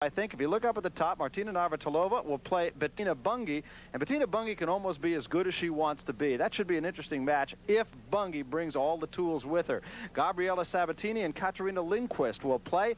I think if you look up at the top, Martina Navratilova will play Bettina Bungi, and Bettina Bungi can almost be as good as she wants to be. That should be an interesting match if Bungi brings all the tools with her. Gabriela Sabatini and Katarina Lindqvist will play.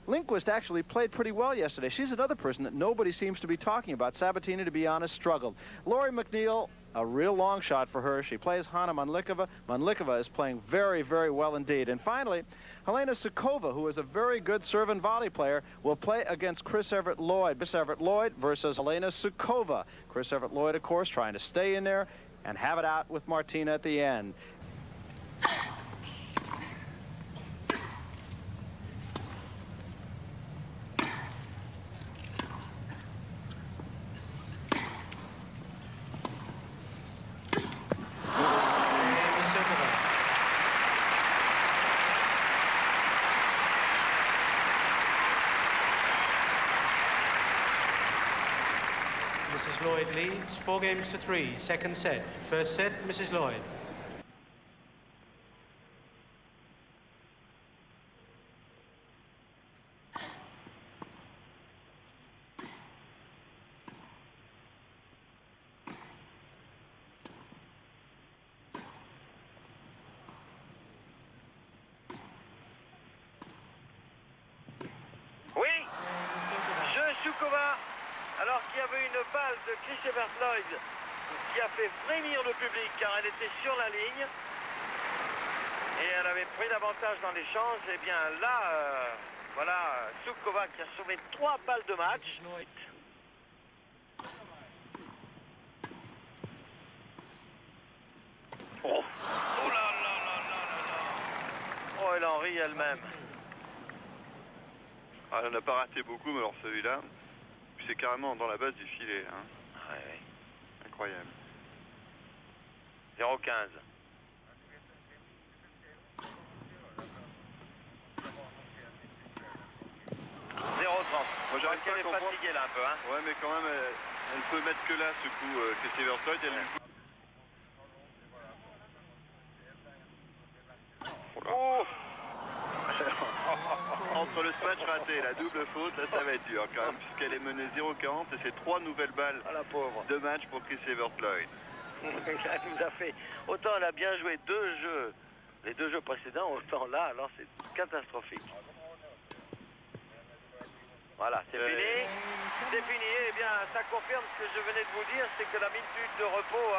Lindqvist actually played pretty well yesterday. She's another person that nobody seems to be talking about. Sabatini, to be honest, struggled. Lori McNeil, a real long shot for her. She plays Hanna Mandlikova. Mandlikova is playing very, very well indeed. And finally, Helena Sukova, who is a very good serve and volley player, will play against Chris Evert Lloyd. Chris Evert Lloyd versus Helena Sukova. Chris Evert Lloyd, of course, trying to stay in there and have it out with Martina at the end. Mrs. Lloyd leads 4-3. Second set. First set, Mrs. Lloyd. Oui, jeu Sukova, alors qu'il y avait une balle de Chris Evert Lloyd qui a fait frémir le public car elle était sur la ligne et elle avait pris l'avantage dans l'échange. Et bien là, voilà Sukova qui a sauvé 3 balles de match. Oh, oh là là là là là là. Oh, elle en rit elle-même. Ah, elle n'a pas raté beaucoup, mais alors celui-là, c'est carrément dans la base du filet. Hein. Ouais, ouais. Incroyable. 0-15. 0-30. Moi, j'arrive pas à comprendre. Fatiguée là un peu, hein. Ouais, mais quand même, elle peut mettre que là ce coup que Evert Lloyd. Oh. Entre le smash raté et la double faute, là ça va être dur quand même, puisqu'elle est menée 0-40 et c'est 3 nouvelles balles la pauvre. de match pour Chris Evert Lloyd. Elle nous a fait, autant elle a bien joué 2 jeux, les 2 jeux précédents, autant là, alors c'est catastrophique. Voilà, c'est fini. C'est fini. Eh bien, ça confirme ce que je venais de vous dire, c'est que la minute de repos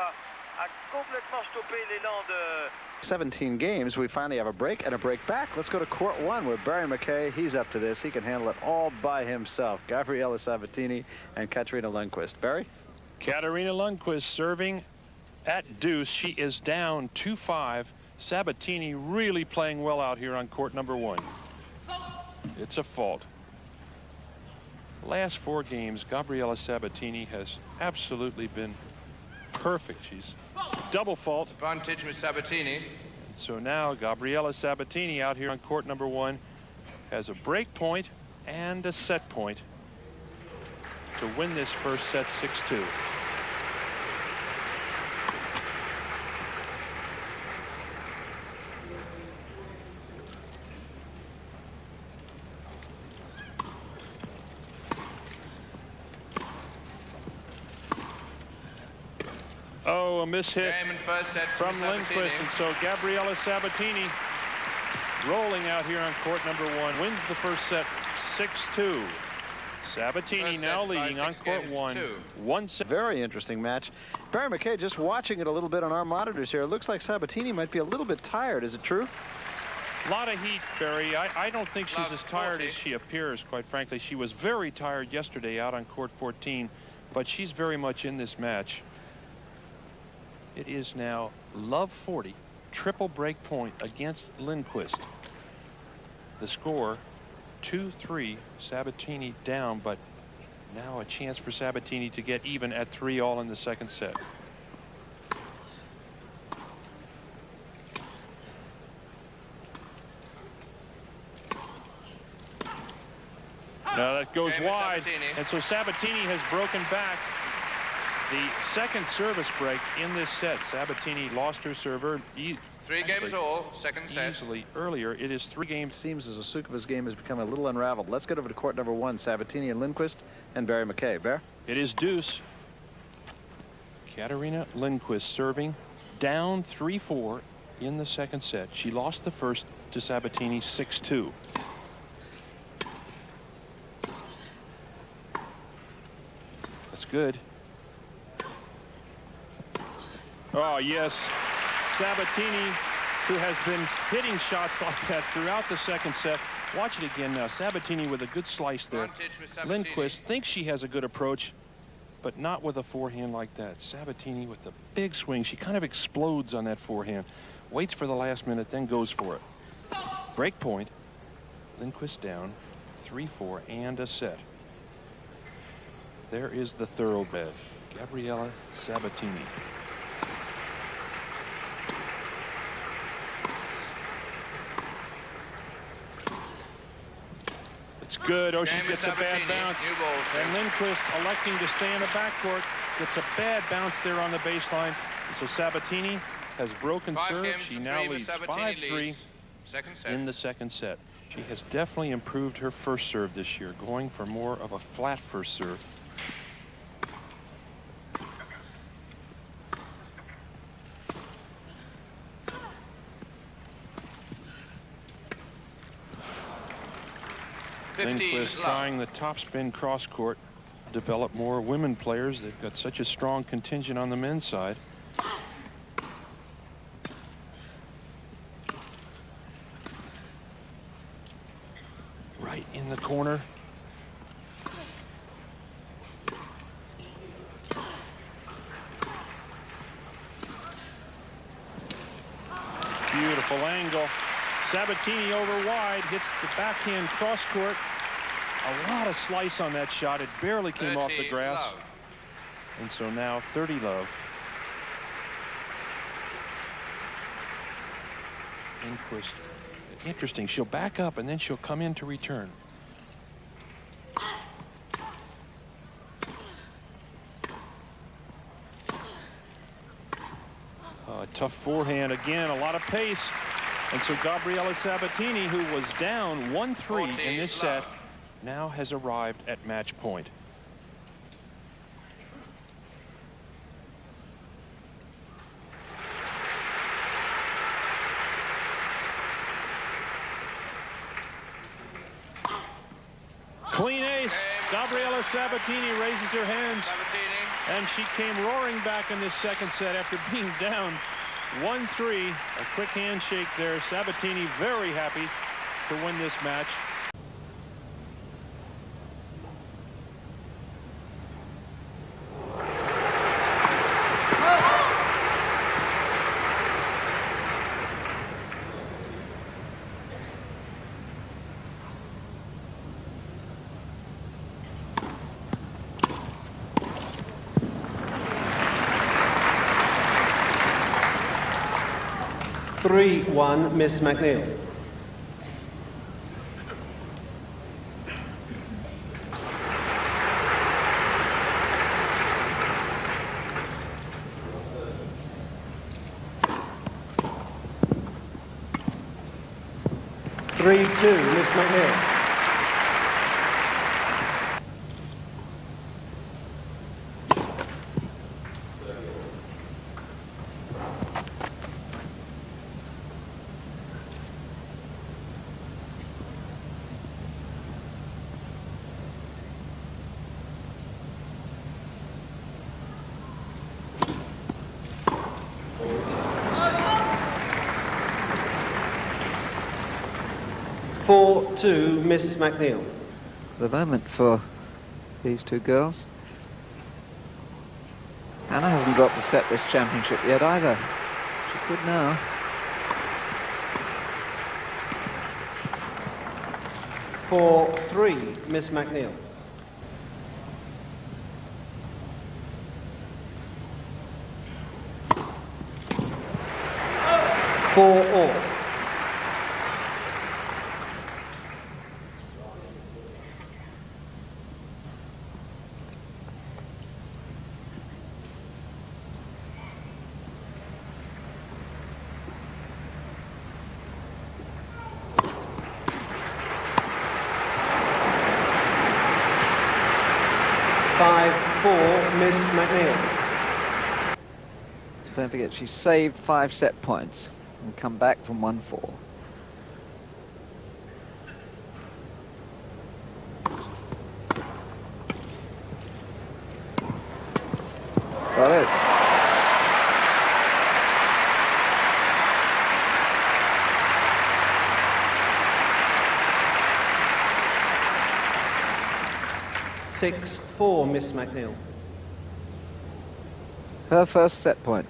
a complètement stoppé l'élan de... 17 games, we finally have a break and a break back. Let's go to court 1 where Barry McKay, he's up to this. He can handle it all by himself. Gabriela Sabatini and Katarina Lindqvist. Barry? Katarina Lindqvist serving at deuce. She is down 2-5. Sabatini really playing well out here on court number 1. It's a fault. Last 4 games, Gabriela Sabatini has absolutely been perfect. She's double fault. Advantage with Sabatini. So now Gabriela Sabatini out here on court number 1 has a break point and a set point to win this first set 6-2. Oh, a mishit from Lindqvist, and so Gabriela Sabatini rolling out here on court number 1 wins the first set 6-2. Sabatini now leading on court 1. Very interesting match. Barry McKay, just watching it a little bit on our monitors here, it looks like Sabatini might be a little bit tired. Is it true? A lot of heat, Barry. I don't think she's as tired as she appears, quite frankly. She was very tired yesterday out on court 14, but she's very much in this match. It is now love 40, triple break point against Lindqvist. The score 2-3, Sabatini down, but now a chance for Sabatini to get even at 3 all in the second set. Now that goes wide, and so Sabatini has broken back The second service break in this set. Sabatini lost her server. Three games all, second set. Easily earlier. It is 3 games. Seems as though Sukova's game has become a little unraveled. Let's get over to court number 1. Sabatini and Lindqvist and Barry McKay. Bear? It is deuce. Katarina Lindqvist serving down 3-4 in the second set. She lost the first to Sabatini 6-2. That's good. Oh, yes. Sabatini, who has been hitting shots like that throughout the second set. Watch it again now. Sabatini with a good slice there. Lindqvist thinks she has a good approach, but not with a forehand like that. Sabatini with the big swing. She kind of explodes on that forehand. Waits for the last minute, then goes for it. Break point. Lindqvist down 3-4 and a set. There is the thoroughbred, Gabriela Sabatini. It's good. Oh, she gets a bad bounce. And Lindqvist electing to stay in the backcourt. Gets a bad bounce there on the baseline. And so Sabatini has broken serve. She now leads 5-3 in the second set. She has definitely improved her first serve this year, going for more of a flat first serve. Lindqvist trying the topspin cross court, develop more women players. They've got such a strong contingent on the men's side. Right in the corner. Beautiful angle. Sabatini over wide, hits the backhand cross court. A lot of slice on that shot. It barely came off the grass. Love. And so now 30 love. Lindqvist. Interesting. She'll back up and then she'll come in to return. Tough forehand again. A lot of pace. And so Gabriela Sabatini, who was down 1-3 in this set, now has arrived at match point. Clean ace. Gabriela Sabatini raises her hands. And she came roaring back in this second set after being down 1-3. A quick handshake there. Sabatini very happy to win this match. (3-1) Miss McNeil. (3-2) Miss McNeil. (4-2) Miss McNeil. The moment for these two girls. Anna hasn't got to set this championship yet either. She could now. (4-3) Miss McNeil. (4-all). 5-4, Miss McNeil. Don't forget, she saved 5 set points and come back from 1-4. Got it. Six, 4, Miss McNeil. Her first set point.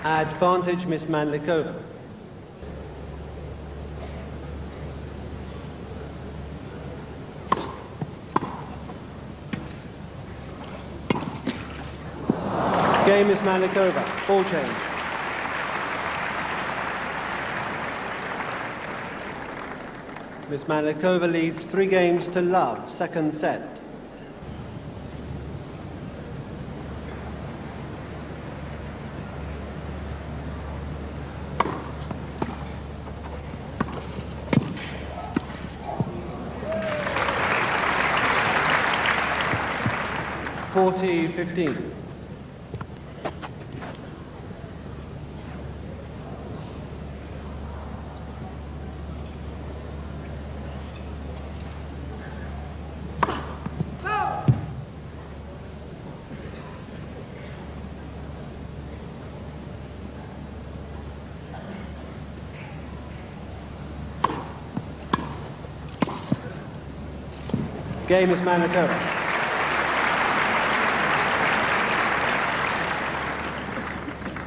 Advantage, Miss Mandlikova. Game, Miss Mandlikova. Ball change. Miss Mandlikova leads 3 games to love. Second set. (40-15). Game is Mandlikova.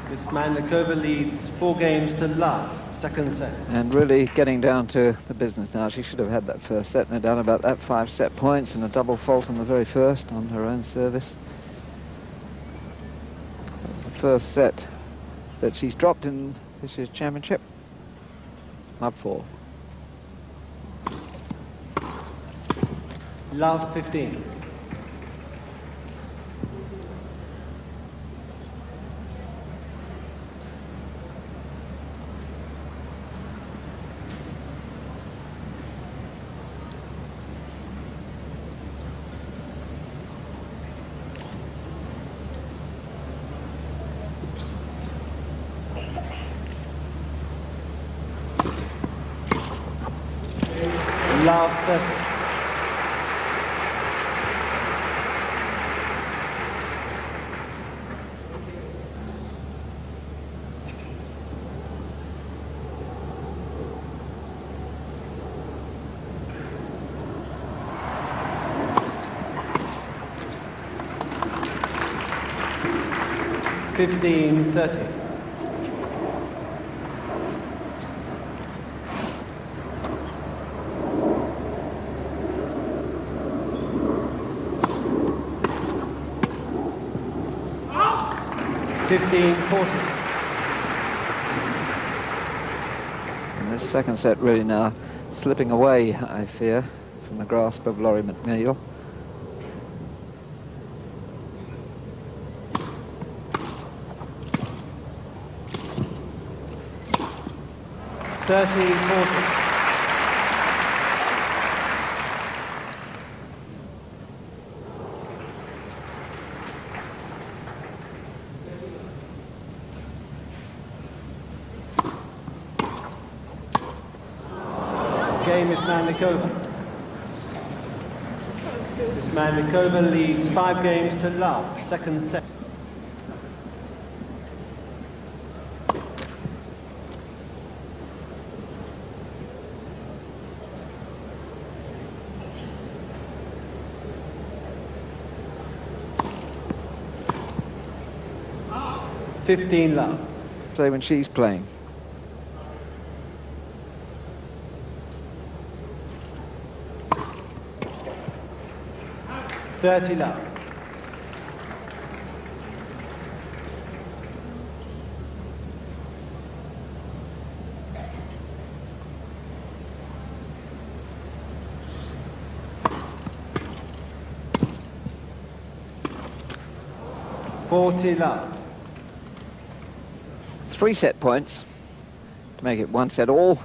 Miss Mandlikova leads 4 games to love. Second set. And really getting down to the business now. She should have had that first set, no doubt about that. 5 set points and a double fault on the very first on her own service. That was the first set that she's dropped in this year's championship. Love 4. Love 15. Love 30. (15-30). And this second set really now slipping away, I fear, from the grasp of Laurie McNeil. Game is Mandlikova. Miss Mandlikova leads 5 games to love. Second set. 15 love. Say when she's playing. $30 love. $40 love. 3 set points to make it 1 set all,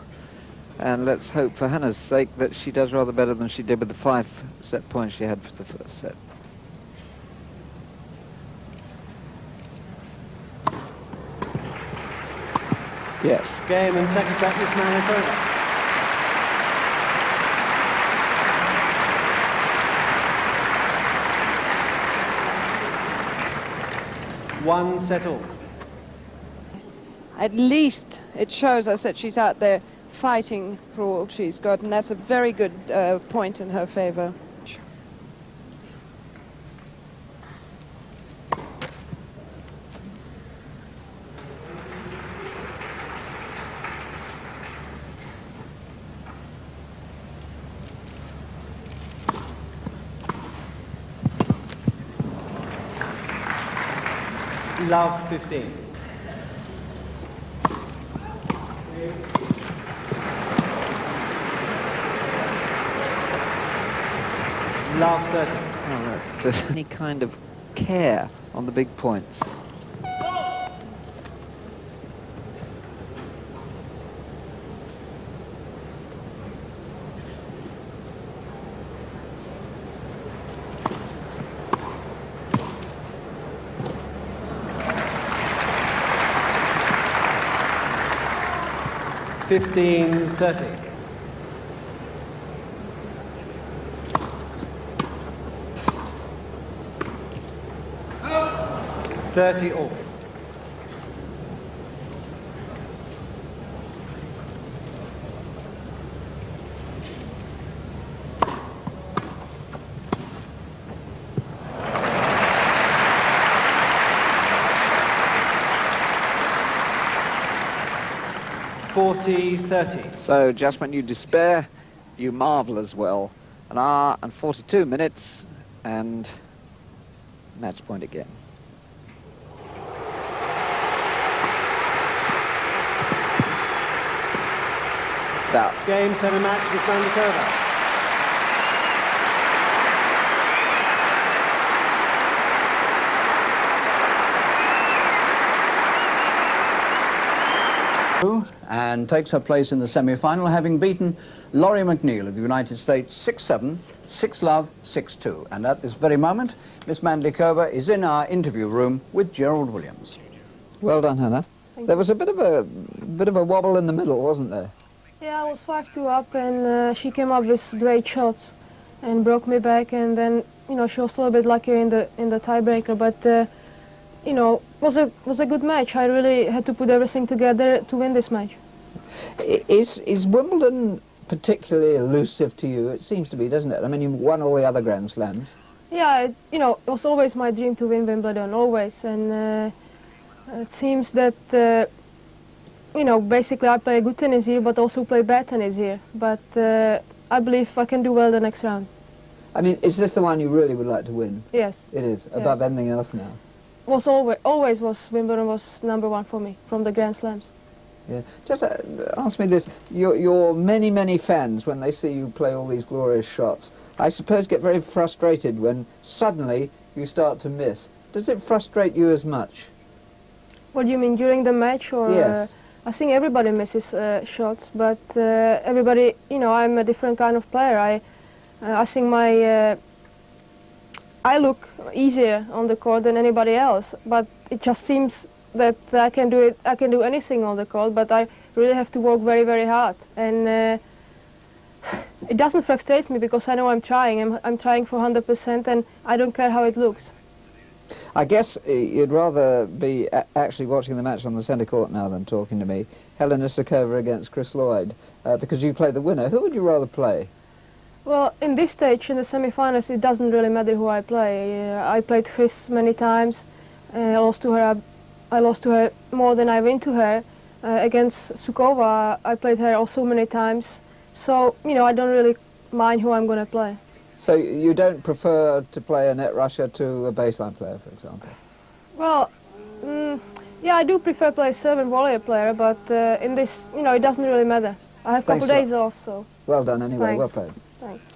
and let's hope for Hannah's sake that she does rather better than she did with the 5 set points she had for the first set. Yes. Game and second set, Miss Mandlikova. One set all. At least it shows us that she's out there fighting for all she's got, and that's a very good point in her favor. Love 15. Love 30. Oh, just any kind of care on the big points. $15-30. $30 all. $40-30. So just when you despair, you marvel as well. 1 hour and 42 minutes, and match point again. It's out. Game, 7 match, Miss Mandlikova. And takes her place in the semi-final, having beaten Laurie McNeil of the United States 6-7, 6-love, 6-2. And at this very moment, Miss Mandlikova is in our interview room with Gerald Williams. Well done, Hannah. There was a bit of a wobble in the middle, wasn't there? Yeah, I was 5-2 up, and she came up with great shots and broke me back, and then, you know, she was a little bit lucky in the tiebreaker, but you know, was a good match. I really had to put everything together to win this match. Is Wimbledon particularly elusive to you? It seems to be, doesn't it? I mean, you've won all the other Grand Slams. Yeah, you know, it was always my dream to win Wimbledon, always, and it seems that you know, basically I play good tennis here, but also play bad tennis here. But I believe I can do well the next round. I mean, is this the one you really would like to win? Yes. It is, above anything else now? Was always was Wimbledon was #1 for me from the Grand Slams. Yeah. Just ask me this: your many fans, when they see you play all these glorious shots, I suppose get very frustrated when suddenly you start to miss. Does it frustrate you as much? What do you mean, during the match, or? Yes. I think everybody misses shots, but everybody, you know, I'm a different kind of player. I think I look easier on the court than anybody else, but it just seems that I can do anything on the court, but I really have to work very hard, and it doesn't frustrate me because I know I'm trying. I'm trying for 100%, and I don't care how it looks. I guess you'd rather be actually watching the match on the centre court now than talking to me. Helena Sukova against Chris Lloyd, because you play the winner. Who would you rather play? Well, in this stage, in the semi-finals, it doesn't really matter who I play. I played Chris many times, lost to her I lost to her more than I win to her. Against Sukova, I played her also many times. So, you know, I don't really mind who I'm going to play. So you don't prefer to play a net rusher to a baseline player, for example? Well, yeah, I do prefer play serve and volley player, but in this, you know, it doesn't really matter. I have a couple days off, so... Well done anyway, Thanks. well played. Thanks.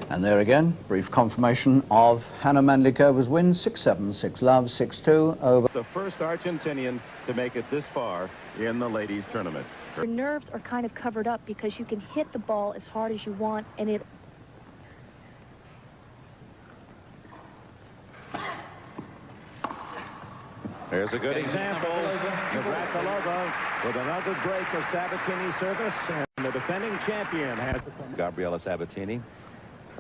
And there again, brief confirmation of Hannah Mandlikova's win, 6-7, 6-love, 6-2 over... The first Argentinian to make it this far in the ladies' tournament. Your nerves are kind of covered up because you can hit the ball as hard as you want, and it... There's a good example. Navratilova with another break of Sabatini service, and the defending champion has Gabriela Sabatini.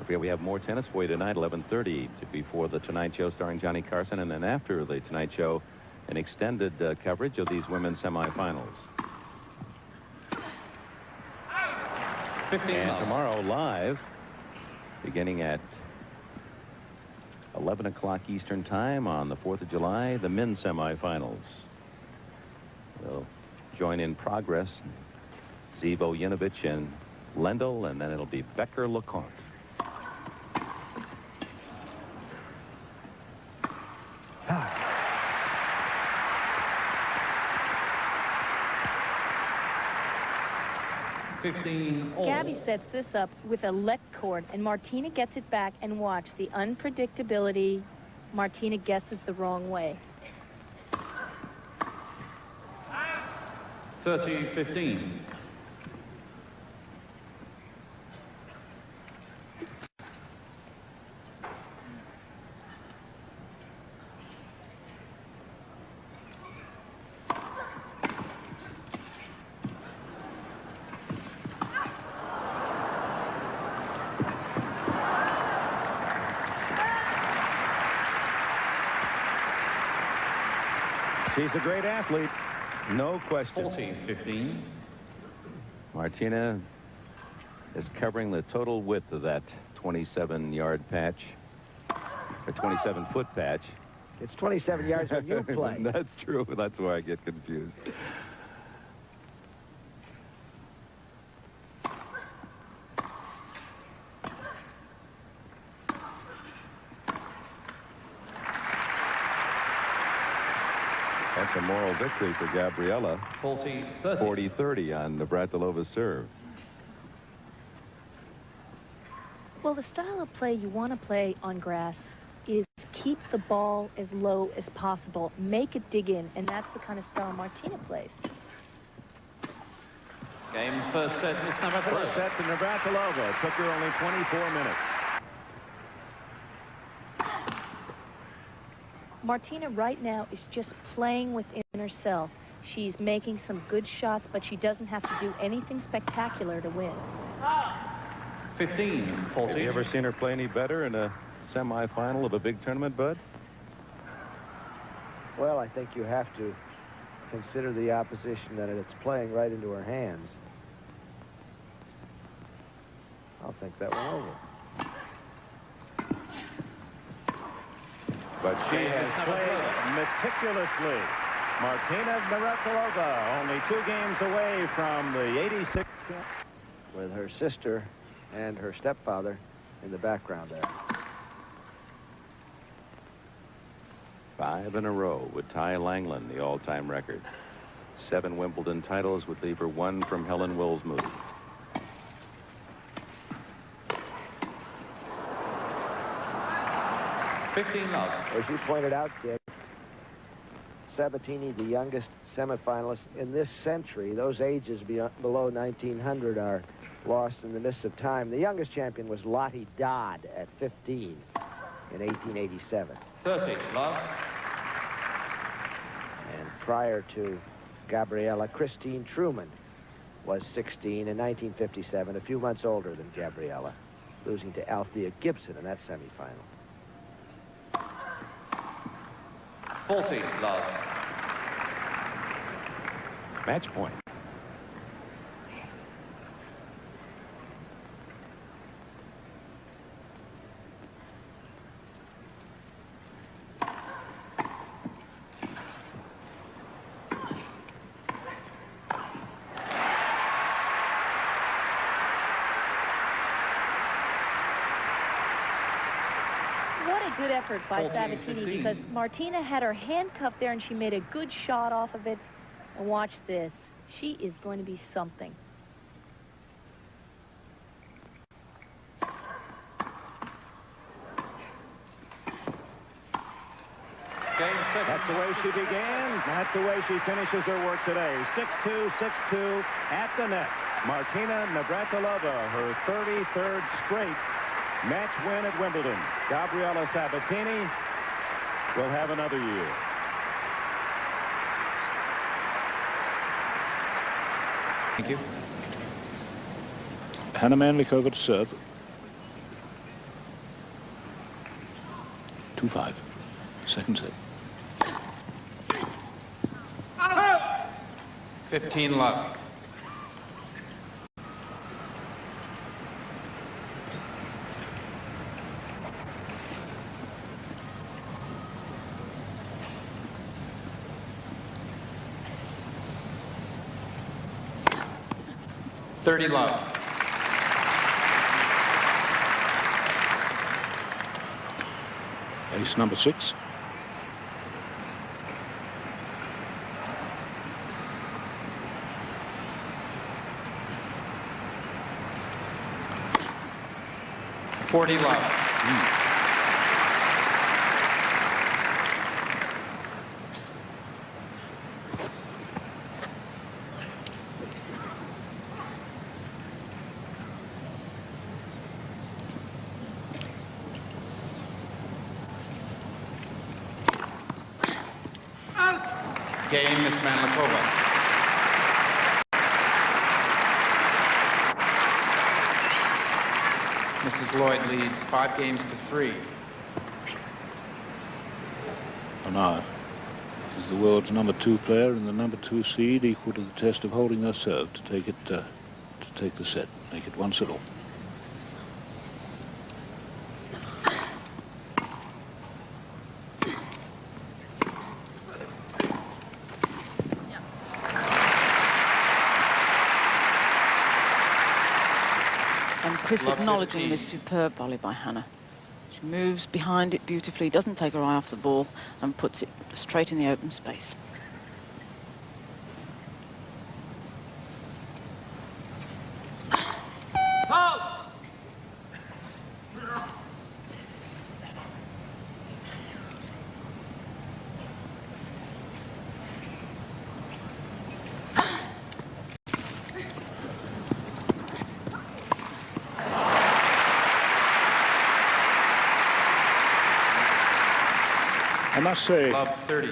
We have more tennis for you tonight, 11:30 before the Tonight Show starring Johnny Carson, and then after the Tonight Show, an extended coverage of these women's semifinals. 15 and tomorrow live, beginning at 11 o'clock Eastern Time on the 4th of July, the men's semifinals. They'll join in progress Zivo Yinovich and Lendl, and then it'll be Becker LeConte. Gabby sets this up with a let cord, and Martina gets it back, and watch the unpredictability. Martina guesses the wrong way. 30-15. She's a great athlete, no question. 14-15. Martina is covering the total width of that 27-yard patch, or 27-foot patch. It's 27 yards when you play. That's true. That's where I get confused. That's a moral victory for Gabriela. 40-30 on Navratilova's serve. Well, the style of play you want to play on grass is keep the ball as low as possible. Make it dig in, and that's the kind of style Martina plays. Game first set, Miss Navratilova. First set to Navratilova. It took her only 24 minutes. Martina right now is just playing within herself. She's making some good shots, but she doesn't have to do anything spectacular to win. 15-14. Have you ever seen her play any better in a semifinal of a big tournament, Bud? Well, I think you have to consider the opposition that it's playing right into her hands. I'll think that one over. But she has played meticulously. Martina Navratilova, only 2 games away from the 86. With her sister and her stepfather in the background there. 5 in a row would tie Langland, the all-time record. 7 Wimbledon titles would leave her 1 from Helen Wills Moody. As you pointed out, Dick, Sabatini, the youngest semifinalist in this century. Those ages below 1900 are lost in the mists of time. The youngest champion was Lottie Dodd at 15 in 1887. 30, love. And prior to Gabriela, Christine Truman was 16 in 1957, a few months older than Gabriela, losing to Althea Gibson in that semifinal. 40, love. Match point. really good effort by Sabatini because Martina had her handcuffed there and she made a good shot off of it. And watch this. She is going to be something. That's the way she began. That's the way she finishes her work today. 6-2, 6-2 at the net. Martina Navratilova, her 33rd straight match win at Wimbledon. Gabriela Sabatini will have another year. Thank you. Hannah Mandlikova to serve. 2-5. Second set. 15 love. $30 love. Ace number 6. $40 love. Game, Miss Mandlikova. Mrs. Lloyd leads 5-3. Anna is the world's number 2 player and the number 2 seed, equal to the test of holding her serve to take it to take the set, make it 1-all. Chris acknowledging this superb volley by Hannah. She moves behind it beautifully, doesn't take her eye off the ball, and puts it straight in the open space. I must say,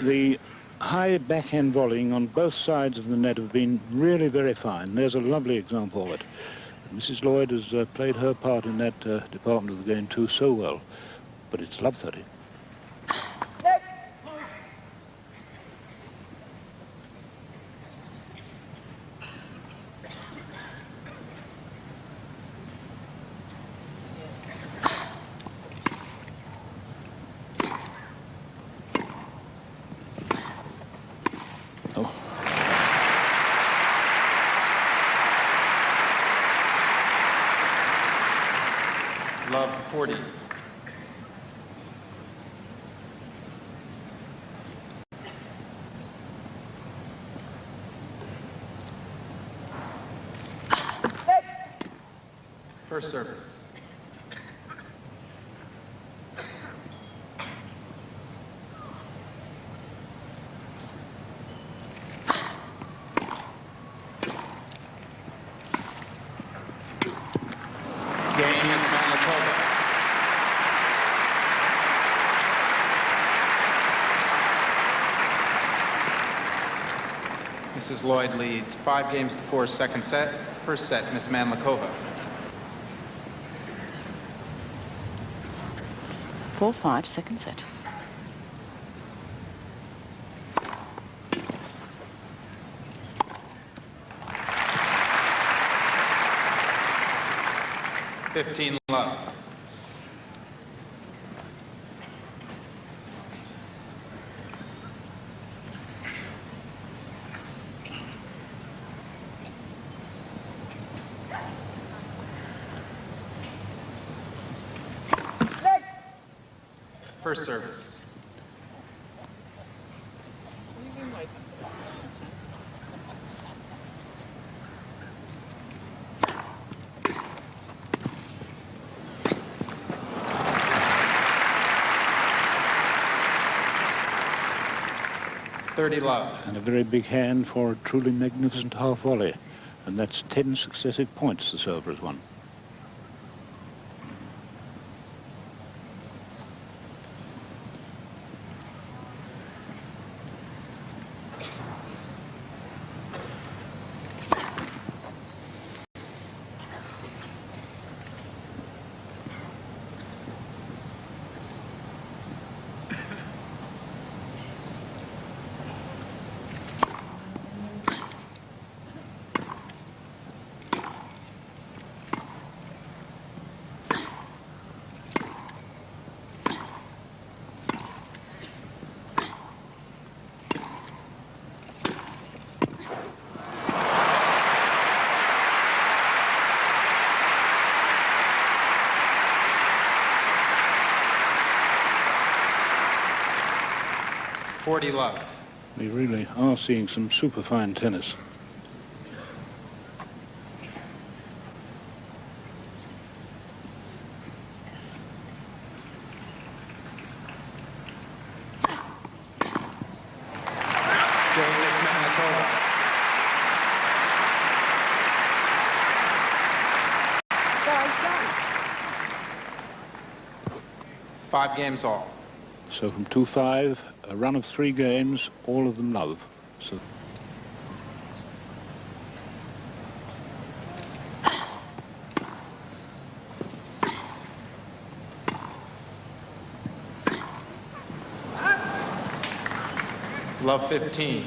the high backhand volleying on both sides of the net have been really very fine. There's a lovely example of it. Mrs. Lloyd has played her part in that department of the game too so well, but it's love 30. Love 40. First service. Mrs. Lloyd leads 5-4 second set. First set, Miss Mandlikova. 4-5 second set. $15 love. first service. And a very big hand for a truly magnificent half volley. And that's 10 successive points the server has won. Love. We really are seeing some super fine tennis. Miss Mandlikova. Five games all. So from 2-5, a run of 3 games, all of them love. So Love 15.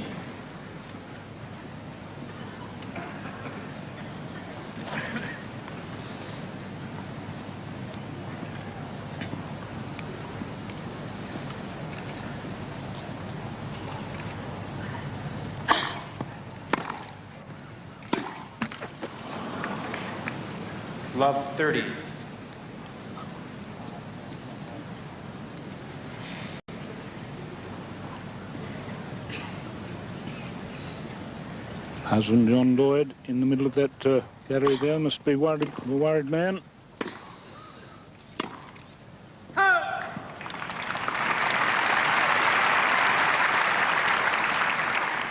Love 30. husband John Lloyd in the middle of that gallery there must be a worried man.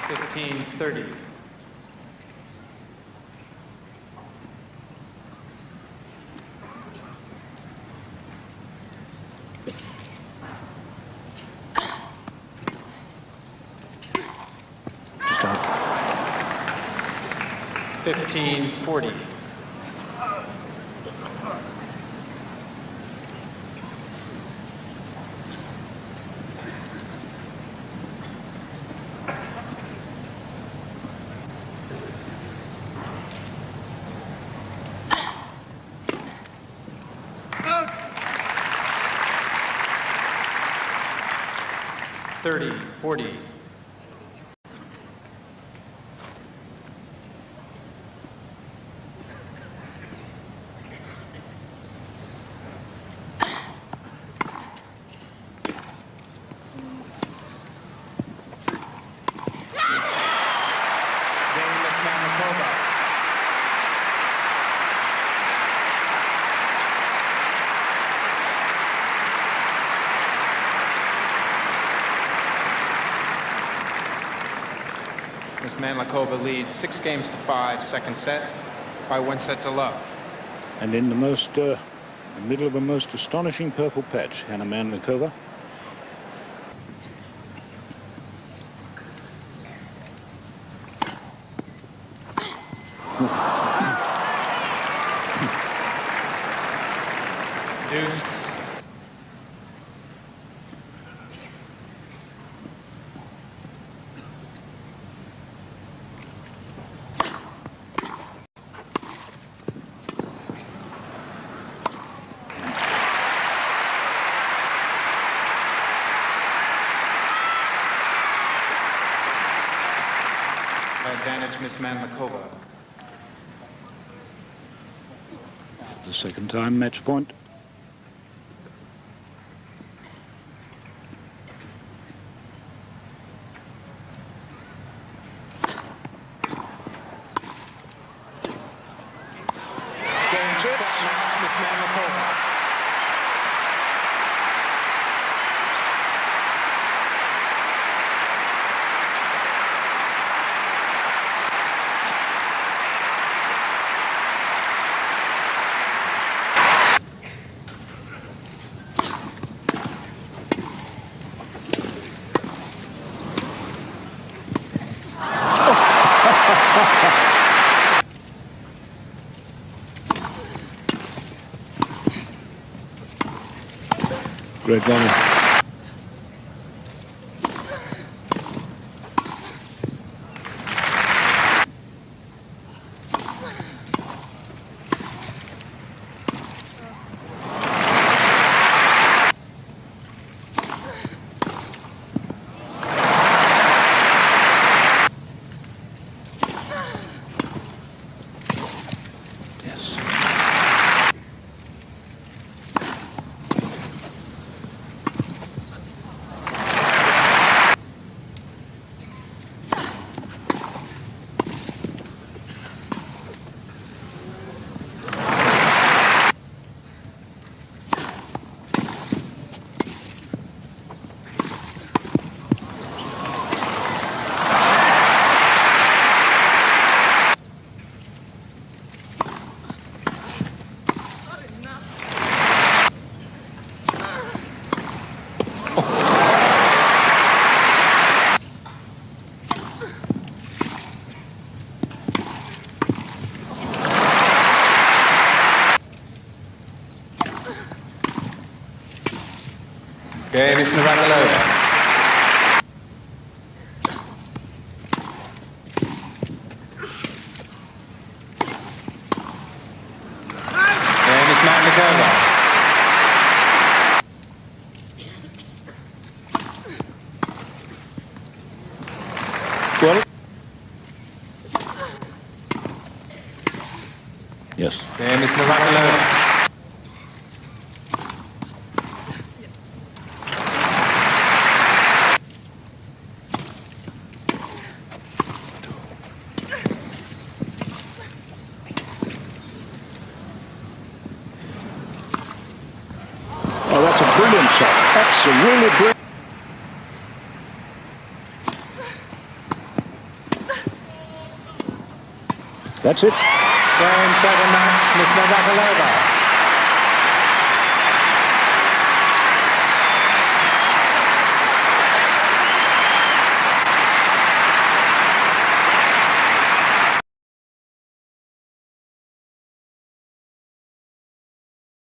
$15-30. Just out. 15-40. $30-40. Miss Mandlikova leads 6-5, second set, by 1 set to love. And in the middle of a most astonishing purple patch, Hannah Mandlikova. Deuce. Advantage, Miss Mandlikova. For the second time, match point. match, Miss Mandlikova. Great volley. Okay, Miss Navratilova. Okay, Miss Mandlikova. Well. Yes. Okay, Miss Navratilova. Oh, that's a brilliant shot. That's a really brilliant. That's it. Game 7 match, Miss Navratilova.